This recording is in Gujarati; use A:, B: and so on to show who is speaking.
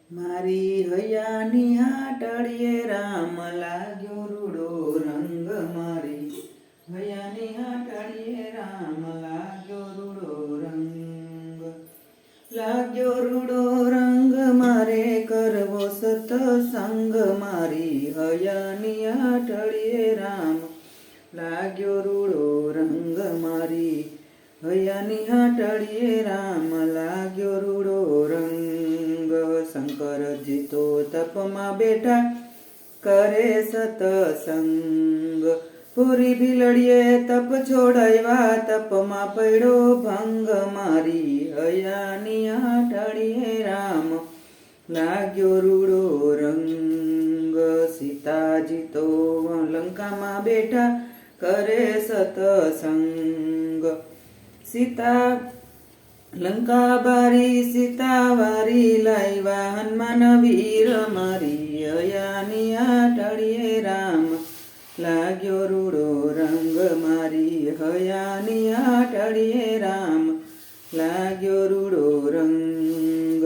A: મારી હૈયાની હાટડીએ રામ લાગ્યો રૂડો રંગ મારી હૈયાની હાટડીએ રામ લાગ્યો રૂડો રંગ મારે કરવો સતસંગ મારી હૈયાની હાટડીએ રામ લાગ્યો રૂડો રંગ મારી હૈયાની હાટડીએ રામ લાગ્યો રૂડો રંગ શંકરજી તો તપમાં બેઠા કરે સતસંગ પૂરી ભીલડીએ તપ છોડાવ્યા તપમાં પડ્યો ભંગ મારી હૈયાની હાટડીએ રામ લાગ્યો રૂડો રંગ સીતાજી તો લંકામાં બેઠા કરે સતસંગ સીતા લંકા બારી સીતા વારી લાવ્યા હનુમાન વીર મારી હૈયાની હાટડીએ રામ લાગ્યો રૂડો રંગ મારી હૈયાની હાટડીએ રામ લાગ્યો રૂડો રંગ।